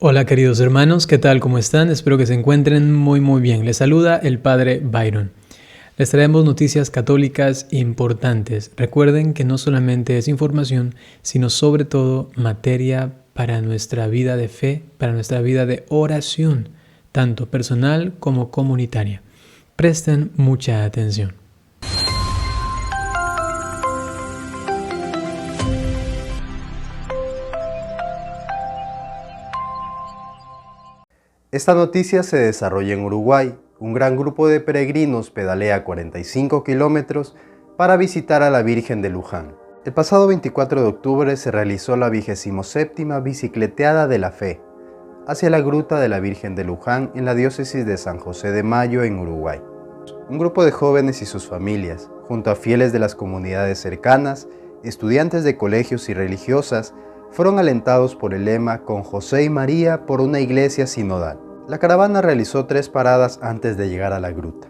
Hola queridos hermanos, ¿qué tal? ¿Cómo están? Espero que se encuentren muy bien. Les saluda el Padre Byron. Les traemos noticias católicas importantes. Recuerden que no solamente es información, sino sobre todo materia para nuestra vida de fe, para nuestra vida de oración, tanto personal como comunitaria. Presten mucha atención. Esta noticia se desarrolla en Uruguay. Un gran grupo de peregrinos pedalea 45 kilómetros para visitar a la Virgen de Luján. El pasado 24 de octubre se realizó la 27ª Bicicleteada de la Fe hacia la Gruta de la Virgen de Luján en la diócesis de San José de Mayo en Uruguay. Un grupo de jóvenes y sus familias, junto a fieles de las comunidades cercanas, estudiantes de colegios y religiosas, fueron alentados por el lema «Con José y María por una iglesia sinodal». La caravana realizó 3 paradas antes de llegar a la gruta.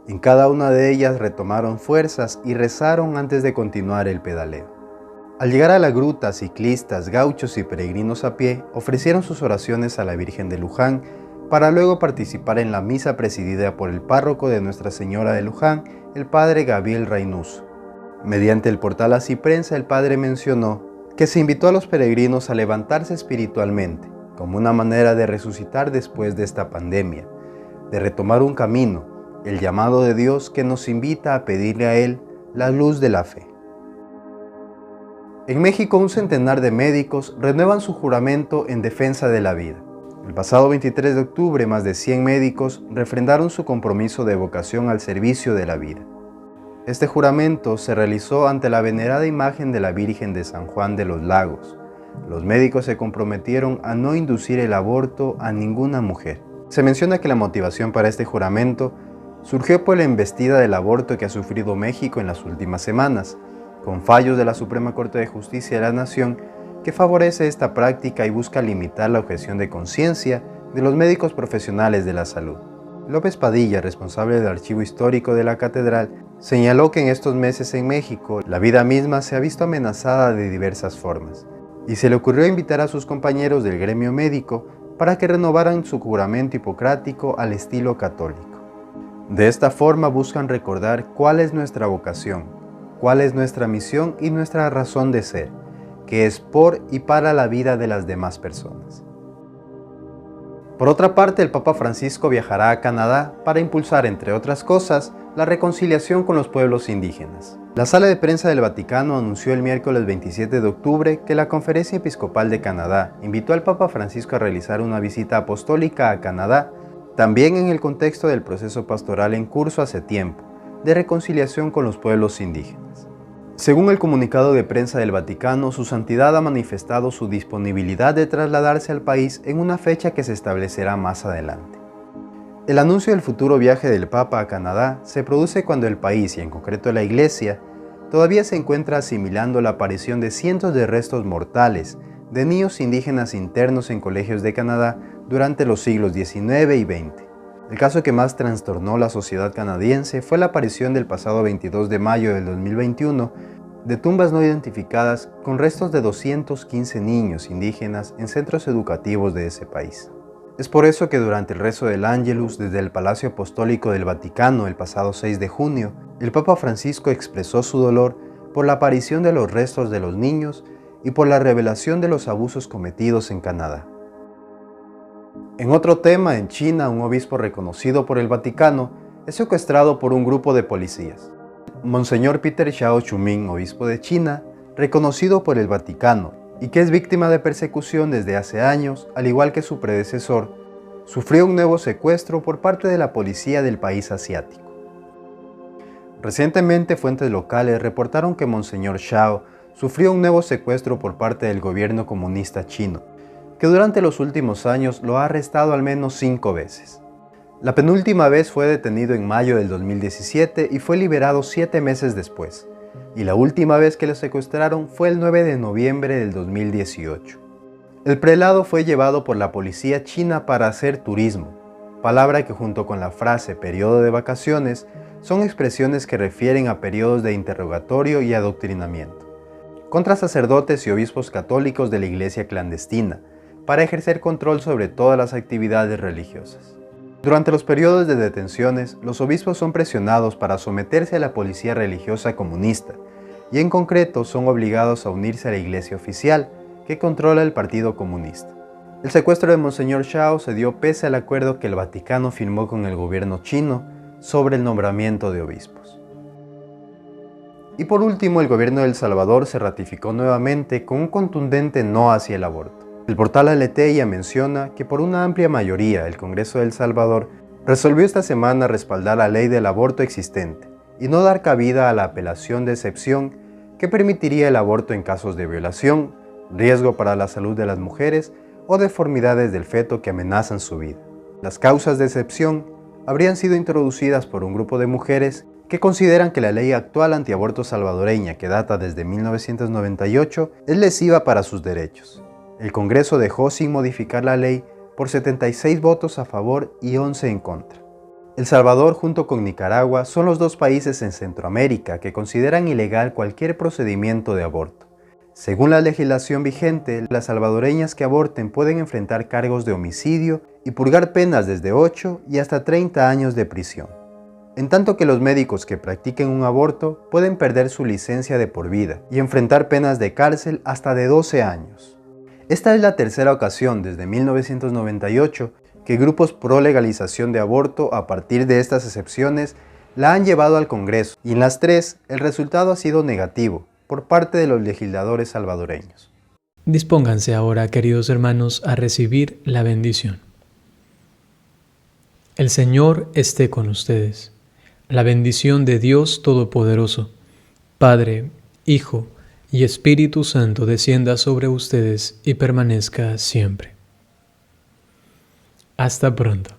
En cada una de ellas retomaron fuerzas y rezaron antes de continuar el pedaleo. Al llegar a la gruta, ciclistas, gauchos y peregrinos a pie ofrecieron sus oraciones a la Virgen de Luján para luego participar en la misa presidida por el párroco de Nuestra Señora de Luján, el padre Gabriel Reynoso. Mediante el portal Así Prensa, el padre mencionó que se invitó a los peregrinos a levantarse espiritualmente, como una manera de resucitar después de esta pandemia, de retomar un camino, el llamado de Dios que nos invita a pedirle a Él la luz de la fe. En México, un centenar de médicos renuevan su juramento en defensa de la vida. El pasado 23 de octubre, más de 100 médicos refrendaron su compromiso de vocación al servicio de la vida. Este juramento se realizó ante la venerada imagen de la Virgen de San Juan de los Lagos. Los médicos se comprometieron a no inducir el aborto a ninguna mujer. Se menciona que la motivación para este juramento surgió por la embestida del aborto que ha sufrido México en las últimas semanas, con fallos de la Suprema Corte de Justicia de la Nación que favorece esta práctica y busca limitar la objeción de conciencia de los médicos profesionales de la salud. López Padilla, responsable del archivo histórico de la catedral, señaló que en estos meses en México la vida misma se ha visto amenazada de diversas formas, y se le ocurrió invitar a sus compañeros del gremio médico para que renovaran su juramento hipocrático al estilo católico. De esta forma buscan recordar cuál es nuestra vocación, cuál es nuestra misión y nuestra razón de ser, que es por y para la vida de las demás personas. Por otra parte, el Papa Francisco viajará a Canadá para impulsar, entre otras cosas, la reconciliación con los pueblos indígenas. La Sala de Prensa del Vaticano anunció el miércoles 27 de octubre que la Conferencia Episcopal de Canadá invitó al Papa Francisco a realizar una visita apostólica a Canadá, también en el contexto del proceso pastoral en curso hace tiempo, de reconciliación con los pueblos indígenas. Según el comunicado de prensa del Vaticano, su santidad ha manifestado su disponibilidad de trasladarse al país en una fecha que se establecerá más adelante. El anuncio del futuro viaje del Papa a Canadá se produce cuando el país, y en concreto la Iglesia, todavía se encuentra asimilando la aparición de cientos de restos mortales de niños indígenas internos en colegios de Canadá durante los siglos XIX y XX. El caso que más trastornó la sociedad canadiense fue la aparición del pasado 22 de mayo del 2021 de tumbas no identificadas con restos de 215 niños indígenas en centros educativos de ese país. Es por eso que durante el rezo del Ángelus desde el Palacio Apostólico del Vaticano el pasado 6 de junio, el Papa Francisco expresó su dolor por la aparición de los restos de los niños y por la revelación de los abusos cometidos en Canadá. En otro tema, en China, un obispo reconocido por el Vaticano es secuestrado por un grupo de policías. Monseñor Peter Xiao Chuming, obispo de China, reconocido por el Vaticano y que es víctima de persecución desde hace años, al igual que su predecesor, sufrió un nuevo secuestro por parte de la policía del país asiático. Recientemente, fuentes locales reportaron que Monseñor Xiao sufrió un nuevo secuestro por parte del gobierno comunista chino, que durante los últimos años lo ha arrestado al menos 5 veces. La penúltima vez fue detenido en mayo del 2017 y fue liberado 7 meses después, y la última vez que lo secuestraron fue el 9 de noviembre del 2018. El prelado fue llevado por la policía china para hacer turismo, palabra que junto con la frase periodo de vacaciones son expresiones que refieren a periodos de interrogatorio y adoctrinamiento, contra sacerdotes y obispos católicos de la iglesia clandestina, para ejercer control sobre todas las actividades religiosas. Durante los periodos de detenciones, los obispos son presionados para someterse a la policía religiosa comunista y en concreto son obligados a unirse a la iglesia oficial que controla el Partido Comunista. El secuestro de Monseñor Shao se dio pese al acuerdo que el Vaticano firmó con el gobierno chino sobre el nombramiento de obispos. Y por último, el gobierno de El Salvador se ratificó nuevamente con un contundente no hacia el aborto. El portal Aleteia menciona que por una amplia mayoría el Congreso de El Salvador resolvió esta semana respaldar la ley del aborto existente y no dar cabida a la apelación de excepción que permitiría el aborto en casos de violación, riesgo para la salud de las mujeres o deformidades del feto que amenazan su vida. Las causas de excepción habrían sido introducidas por un grupo de mujeres que consideran que la ley actual antiaborto salvadoreña, que data desde 1998, es lesiva para sus derechos. El Congreso dejó sin modificar la ley por 76 votos a favor y 11 en contra. El Salvador junto con Nicaragua son los dos países en Centroamérica que consideran ilegal cualquier procedimiento de aborto. Según la legislación vigente, las salvadoreñas que aborten pueden enfrentar cargos de homicidio y purgar penas desde 8 y hasta 30 años de prisión. En tanto que los médicos que practiquen un aborto pueden perder su licencia de por vida y enfrentar penas de cárcel hasta de 12 años. Esta es la tercera ocasión desde 1998 que grupos pro legalización de aborto a partir de estas excepciones la han llevado al Congreso y en las tres el resultado ha sido negativo por parte de los legisladores salvadoreños. Dispónganse ahora, queridos hermanos, a recibir la bendición. El Señor esté con ustedes. La bendición de Dios Todopoderoso, Padre, Hijo y Espíritu Santo descienda sobre ustedes y permanezca siempre. Hasta pronto.